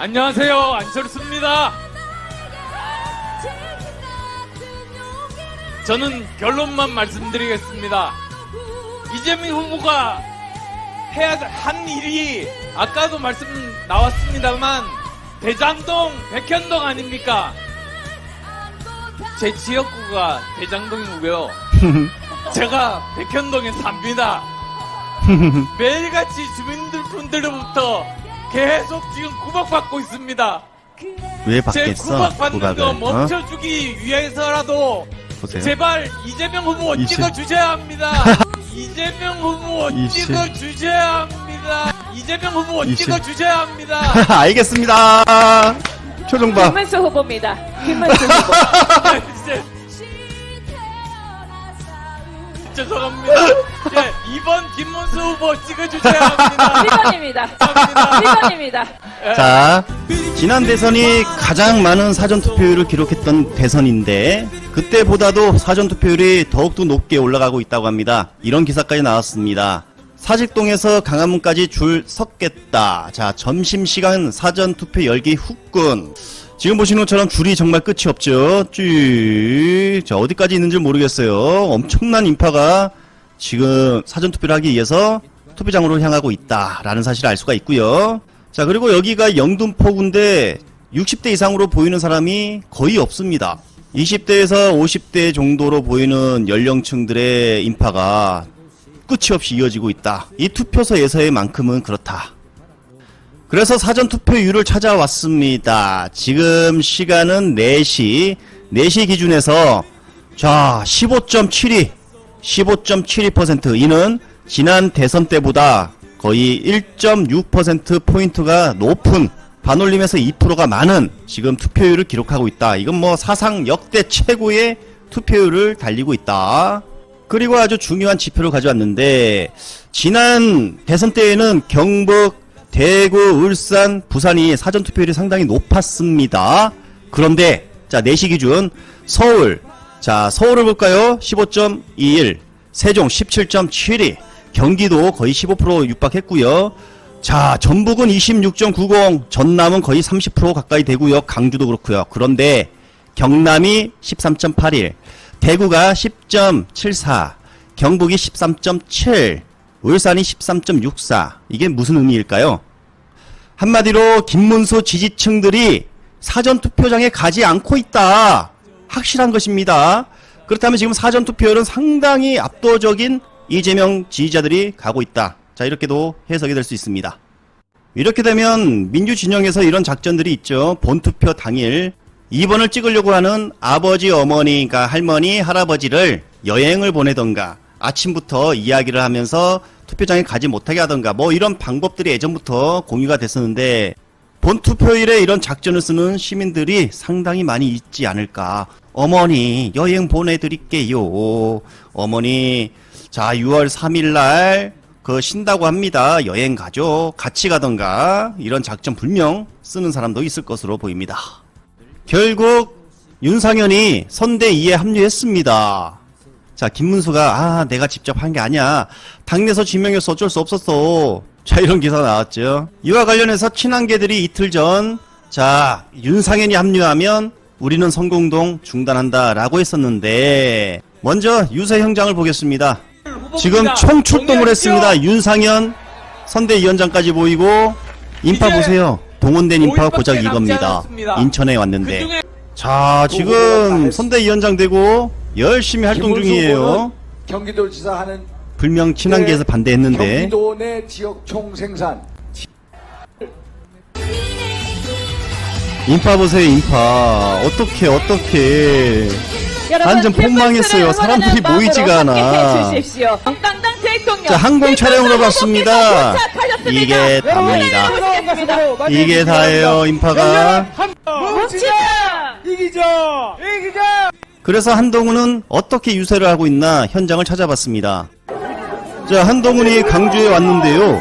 안녕하세요, 안철수입니다. 저는 결론만 말씀드리겠습니다. 이재명 후보가 해야 한 일이 아까도 말씀 나왔습니다만 대장동, 백현동 아닙니까? 제 지역구가 대장동이고요. 제가 백현동에 삽니다. 매일같이 주민분들로부터 계속 지금 구박받고 있습니다. 왜 제 받겠어? 구박받는 거 구박을. 멈춰주기 위해서라도 보세요. 제발 이재명 후보 찍어주셔야 합니다. 이재명 후보 찍어주셔야 합니다. 이재명 후보 찍어주셔야 합니다. 알겠습니다. 표정봐. 김문수 후보입니다. 김문수 후보. 죄송합니다. 예, 이번 김문수 후보 찍어주셔야 합니다. 1번입니다. 감사합니다. 1번입니다. 자, 지난 대선이 가장 많은 사전투표율을 기록했던 대선인데 그때보다도 사전투표율이 더욱더 높게 올라가고 있다고 합니다. 이런 기사까지 나왔습니다. 사직동에서 강화문까지 줄 섰겠다. 자, 점심시간 사전투표 열기 후끈. 지금 보시는 것처럼 줄이 정말 끝이 없죠. 쭉. 자, 어디까지 있는지 모르겠어요. 엄청난 인파가 지금 사전투표를 하기 위해서 투표장으로 향하고 있다라는 사실을 알 수가 있고요. 자, 그리고 여기가 영등포구인데 60대 이상으로 보이는 사람이 거의 없습니다. 20대에서 50대 정도로 보이는 연령층들의 인파가 끝이 없이 이어지고 있다. 이 투표소에서의 만큼은 그렇다. 그래서 사전투표율을 찾아왔습니다. 지금 시간은 4시 기준에서 자 15.72 15.72% 이는 지난 대선 때보다 거의 1.6%포인트가 높은 반올림에서 2%가 많은 지금 투표율을 기록하고 있다. 이건 뭐 사상 역대 최고의 투표율을 달리고 있다. 그리고 아주 중요한 지표를 가져왔는데 지난 대선 때에는 경북, 대구, 울산, 부산이 사전투표율이 상당히 높았습니다. 그런데 자 4시 기준 서울, 자 서울을 볼까요? 15.21, 세종 17.72, 경기도 거의 15% 육박했고요. 자 전북은 26.90, 전남은 거의 30% 가까이 되고요. 강주도 그렇고요. 그런데 경남이 13.81, 대구가 10.74, 경북이 13.7, 울산이 13.64. 이게 무슨 의미일까요? 한마디로 김문수 지지층들이 사전투표장에 가지 않고 있다. 확실한 것입니다. 그렇다면 지금 사전투표율은 상당히 압도적인 이재명 지지자들이 가고 있다. 자, 이렇게도 해석이 될 수 있습니다. 이렇게 되면 민주진영에서 이런 작전들이 있죠. 본투표 당일 2번을 찍으려고 하는 아버지, 어머니, 그러니까 할머니, 할아버지를 여행을 보내던가 아침부터 이야기를 하면서 투표장에 가지 못하게 하던가 뭐 이런 방법들이 예전부터 공유가 됐었는데 본투표일에 이런 작전을 쓰는 시민들이 상당히 많이 있지 않을까. 어머니 여행 보내드릴게요. 어머니 자 6월 3일날 그 쉰다고 합니다. 여행 가죠. 같이 가던가 이런 작전 분명 쓰는 사람도 있을 것으로 보입니다. 결국 윤상현이 선대 2에 합류했습니다. 자, 김문수가 내가 직접 한 게 아니야. 당내에서 지명해서 어쩔 수 없었어. 자, 이런 기사 나왔죠. 이와 관련해서 친한계들이 이틀 전 자, 윤상현이 합류하면 우리는 성공동 중단한다 라고 했었는데 먼저 유세 현장을 보겠습니다. 지금 총출동을 했습니다. 윤상현 선대위원장까지 보이고 인파 보세요. 동원된 인파가 고작 이겁니다. 인천에 왔는데 자, 지금 선대위원장 되고 열심히 활동 중이에요. 경기도지사 하는 불명 친한계에서 반대했는데 경기도 내 지역 총생산 인파 보세요. 인파 어떻게 완전 폭망했어요. 사람들이 모이지가 않아. 자, 항공 촬영으로 봤습니다. 이게 답니다. 이게 다예요. 인파가 이기자. 그래서 한동훈은 어떻게 유세를 하고 있나 현장을 찾아봤습니다. 자, 한동훈이 강주에 왔는데요.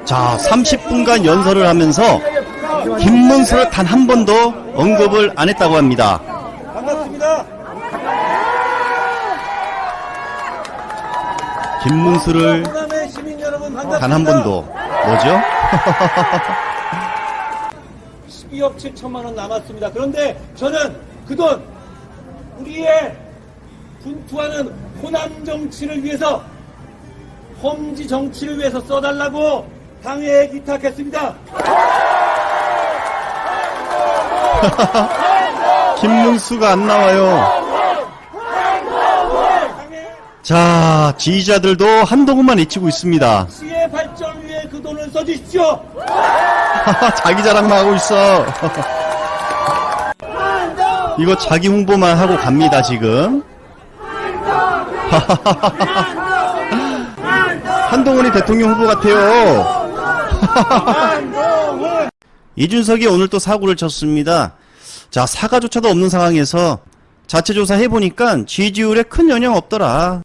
자, 30분간 연설을 하면서 김문수를 단 한 번도 언급을 안 했다고 합니다. 반갑습니다. 김문수를 단 한 번도 뭐죠? 12억 7천만 원 남았습니다. 그런데 저는 그 돈 우리의 분투하는 호남 정치를 위해서, 험지 정치를 위해서 써달라고 당에 기탁했습니다. 김문수가 안 나와요. 자, 지지자들도 한동훈만 외치고 있습니다. 시의 발전 위해 그 돈을 써주십시오. 자기 자랑만 하고 있어. 이거 자기 홍보만 하고 갑니다, 지금. 한동훈이 대통령 후보 같아요. 이준석이 오늘 또 사고를 쳤습니다. 자, 사과조차도 없는 상황에서 자체 조사 해보니까 지지율에 큰 영향 없더라.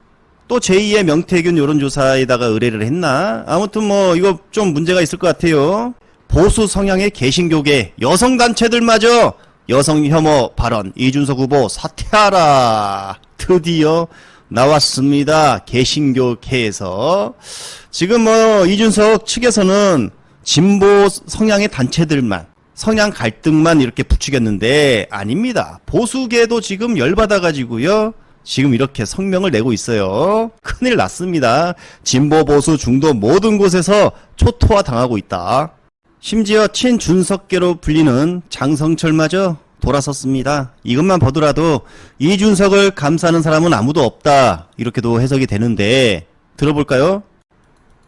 또 제2의 명태균 여론조사에다가 의뢰를 했나? 아무튼 뭐 이거 좀 문제가 있을 것 같아요. 보수 성향의 개신교계 여성단체들마저 여성 혐오 발언, 이준석 후보 사퇴하라. 드디어 나왔습니다. 개신교계에서. 지금 뭐 이준석 측에서는 진보 성향의 단체들만, 성향 갈등만 이렇게 부추겼는데 아닙니다. 보수계도 지금 열받아가지고요. 지금 이렇게 성명을 내고 있어요. 큰일 났습니다. 진보, 보수, 중도 모든 곳에서 초토화 당하고 있다. 심지어 친준석계로 불리는 장성철마저 돌아섰습니다. 이것만 보더라도 이준석을 감싸는 사람은 아무도 없다. 이렇게도 해석이 되는데 들어볼까요?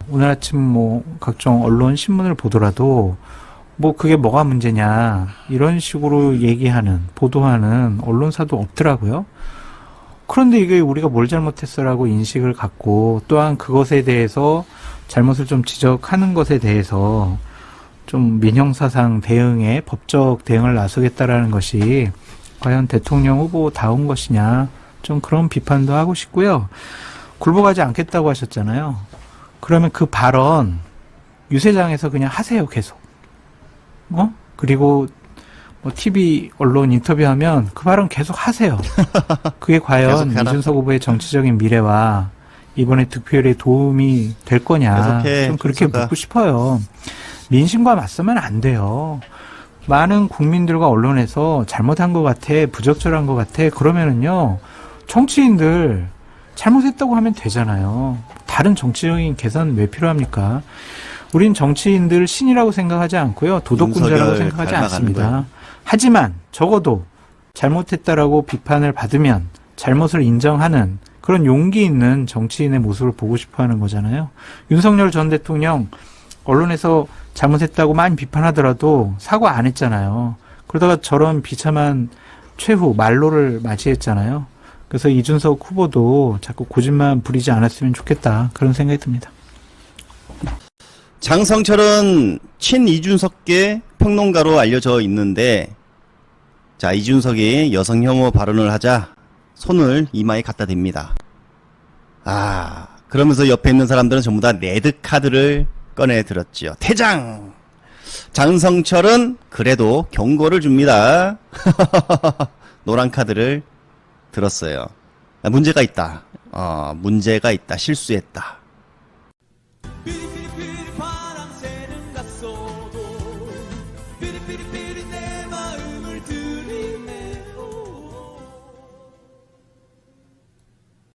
오늘 아침 뭐 각종 언론 신문을 보더라도 뭐 그게 뭐가 문제냐 이런 식으로 얘기하는, 보도하는 언론사도 없더라고요. 그런데 이게 우리가 뭘 잘못했어라고 인식을 갖고 또한 그것에 대해서 잘못을 좀 지적하는 것에 대해서 좀 민형사상 대응에 법적 대응을 나서겠다라는 것이 과연 대통령 후보다운 것이냐, 좀 그런 비판도 하고 싶고요. 굴복하지 않겠다고 하셨잖아요. 그러면 그 발언 유세장에서 그냥 하세요, 계속. 그리고 뭐 TV 언론 인터뷰하면 그 발언 계속 하세요. 그게 과연 이준석 후보의 정치적인 미래와 이번에 득표율에 도움이 될 거냐, 계속해, 좀 그렇게 준석아. 묻고 싶어요. 민심과 맞서면 안 돼요. 많은 국민들과 언론에서 잘못한 것 같아, 부적절한 것 같아, 그러면은요, 정치인들 잘못했다고 하면 되잖아요. 다른 정치적인 계산 왜 필요합니까? 우린 정치인들 신이라고 생각하지 않고요, 도덕군자라고 윤석열 생각하지 닮아가는 않습니다. 거예요. 하지만 적어도 잘못했다라고 비판을 받으면 잘못을 인정하는 그런 용기 있는 정치인의 모습을 보고 싶어 하는 거잖아요. 윤석열 전 대통령 언론에서 잘못했다고 많이 비판하더라도 사과 안 했잖아요. 그러다가 저런 비참한 최후 말로를 맞이했잖아요. 그래서 이준석 후보도 자꾸 고집만 부리지 않았으면 좋겠다, 그런 생각이 듭니다. 장성철은 친 이준석계 평론가로 알려져 있는데, 자, 이준석이 여성 혐오 발언을 하자 손을 이마에 갖다 댑니다. 그러면서 옆에 있는 사람들은 전부 다 레드카드를 꺼내 들었지요. 퇴장! 장성철은 그래도 경고를 줍니다. 노란 카드를 들었어요. 문제가 있다. 문제가 있다. 실수했다.